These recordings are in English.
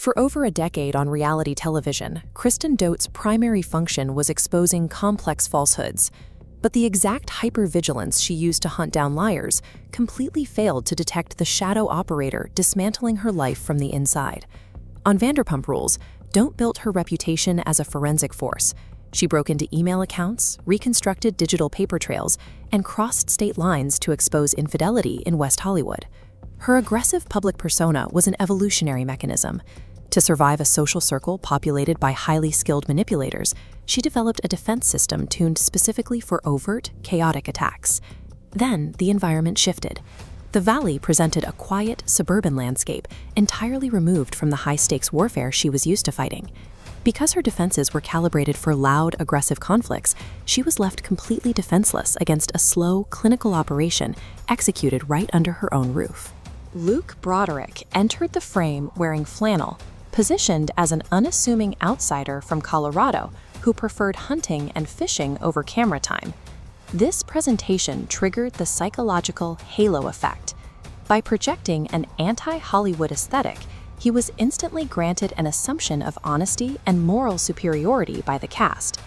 For over a decade on reality television, Kristen Dote's primary function was exposing complex falsehoods. But the exact hypervigilance she used to hunt down liars completely failed to detect the shadow operator dismantling her life from the inside. On Vanderpump Rules, Dote built her reputation as a forensic force. She broke into email accounts, reconstructed digital paper trails, and crossed state lines to expose infidelity in West Hollywood. Her aggressive public persona was an evolutionary mechanism. To survive a social circle populated by highly skilled manipulators, she developed a defense system tuned specifically for overt, chaotic attacks. Then the environment shifted. The Valley presented a quiet, suburban landscape entirely removed from the high-stakes warfare she was used to fighting. Because her defenses were calibrated for loud, aggressive conflicts, she was left completely defenseless against a slow, clinical operation executed right under her own roof. Luke Broderick entered the frame wearing flannel, positioned as an unassuming outsider from Colorado who preferred hunting and fishing over camera time. This presentation triggered the psychological halo effect. By projecting an anti-Hollywood aesthetic, he was instantly granted an assumption of honesty and moral superiority by the cast.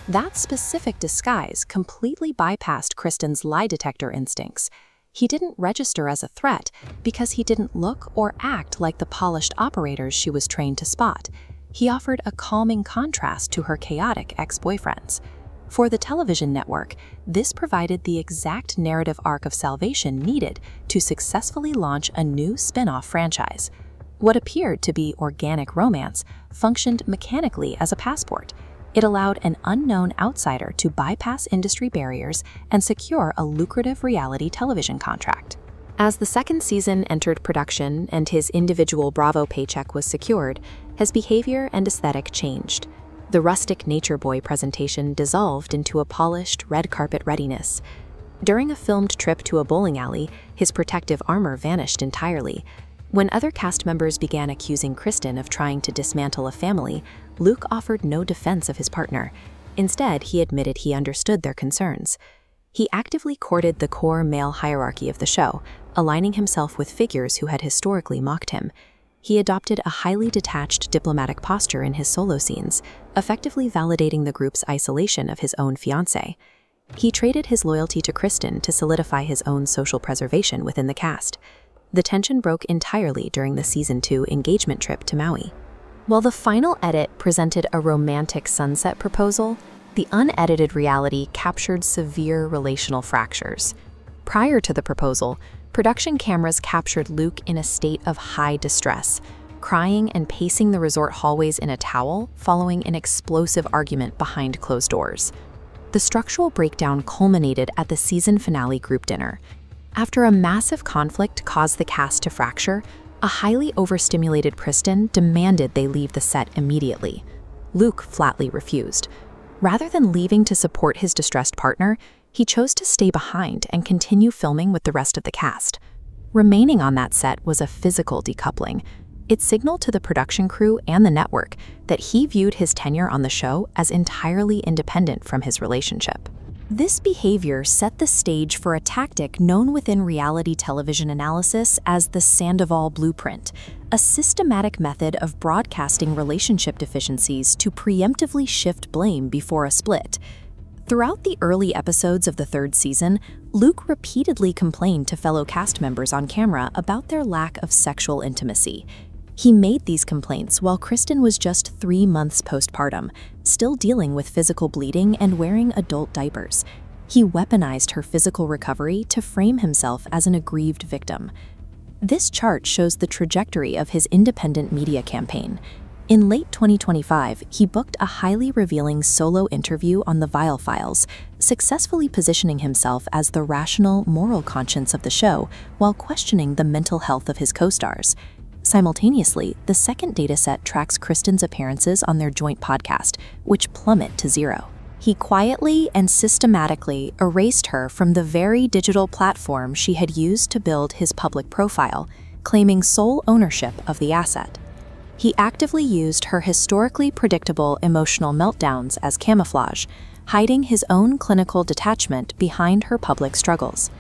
That specific disguise completely bypassed Kristen's lie detector instincts. He didn't register as a threat because he didn't look or act like the polished operators she was trained to spot. He offered a calming contrast to her chaotic ex-boyfriends. For the television network, this provided the exact narrative arc of salvation needed to successfully launch a new spin-off franchise. What appeared to be organic romance functioned mechanically as a passport. It allowed an unknown outsider to bypass industry barriers and secure a lucrative reality television contract. As the second season entered production and his individual Bravo paycheck was secured, his behavior and aesthetic changed. The rustic nature boy presentation dissolved into a polished, red carpet readiness. During a filmed trip to a bowling alley, his protective armor vanished entirely. When other cast members began accusing Kristen of trying to dismantle a family, Luke offered no defense of his partner. Instead, he admitted he understood their concerns. He actively courted the core male hierarchy of the show, aligning himself with figures who had historically mocked him. He adopted a highly detached diplomatic posture in his solo scenes, effectively validating the group's isolation of his own fiancée. He traded his loyalty to Kristen to solidify his own social preservation within the cast. The tension broke entirely during the Season 2 engagement trip to Maui. While the final edit presented a romantic sunset proposal, the unedited reality captured severe relational fractures. Prior to the proposal, production cameras captured Luke in a state of high distress, crying and pacing the resort hallways in a towel following an explosive argument behind closed doors. The structural breakdown culminated at the season finale group dinner. After a massive conflict caused the cast to fracture, a highly overstimulated Kristen demanded they leave the set immediately. Luke flatly refused. Rather than leaving to support his distressed partner, he chose to stay behind and continue filming with the rest of the cast. Remaining on that set was a physical decoupling. It signaled to the production crew and the network that he viewed his tenure on the show as entirely independent from his relationship. This behavior set the stage for a tactic known within reality television analysis as the Sandoval blueprint, a systematic method of broadcasting relationship deficiencies to preemptively shift blame before a split. Throughout the early episodes of the third season, Luke repeatedly complained to fellow cast members on camera about their lack of sexual intimacy. He made these complaints while Kristen was just 3 months postpartum, still dealing with physical bleeding and wearing adult diapers. He weaponized her physical recovery to frame himself as an aggrieved victim. This chart shows the trajectory of his independent media campaign. In late 2025, he booked a highly revealing solo interview on the Vile Files, successfully positioning himself as the rational, moral conscience of the show while questioning the mental health of his co-stars. Simultaneously, the second dataset tracks Kristen's appearances on their joint podcast, which plummet to 0. He quietly and systematically erased her from the very digital platform she had used to build his public profile, claiming sole ownership of the asset. He actively used her historically predictable emotional meltdowns as camouflage, hiding his own clinical detachment behind her public struggles.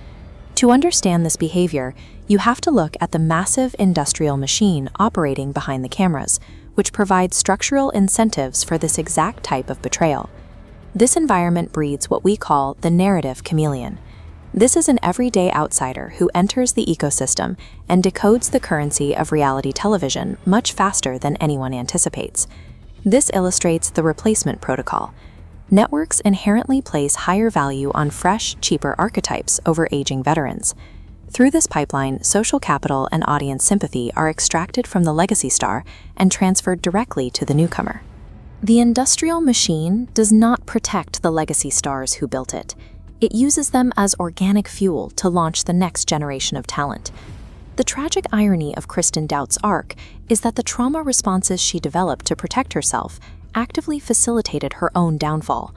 To understand this behavior, you have to look at the massive industrial machine operating behind the cameras, which provides structural incentives for this exact type of betrayal. This environment breeds what we call the narrative chameleon. This is an everyday outsider who enters the ecosystem and decodes the currency of reality television much faster than anyone anticipates. This illustrates the replacement protocol. Networks inherently place higher value on fresh, cheaper archetypes over aging veterans. Through this pipeline, social capital and audience sympathy are extracted from the legacy star and transferred directly to the newcomer. The industrial machine does not protect the legacy stars who built it. It uses them as organic fuel to launch the next generation of talent. The tragic irony of Kristen Dout's arc is that the trauma responses she developed to protect herself actively facilitated her own downfall.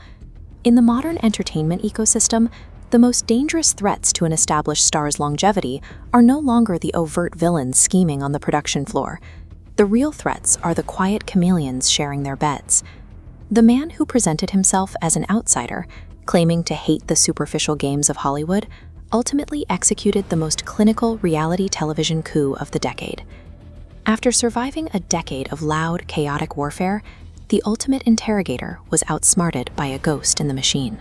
In the modern entertainment ecosystem, the most dangerous threats to an established star's longevity are no longer the overt villains scheming on the production floor. The real threats are the quiet chameleons sharing their beds. The man who presented himself as an outsider, claiming to hate the superficial games of Hollywood, ultimately executed the most clinical reality television coup of the decade. After surviving a decade of loud, chaotic warfare, the ultimate interrogator was outsmarted by a ghost in the machine.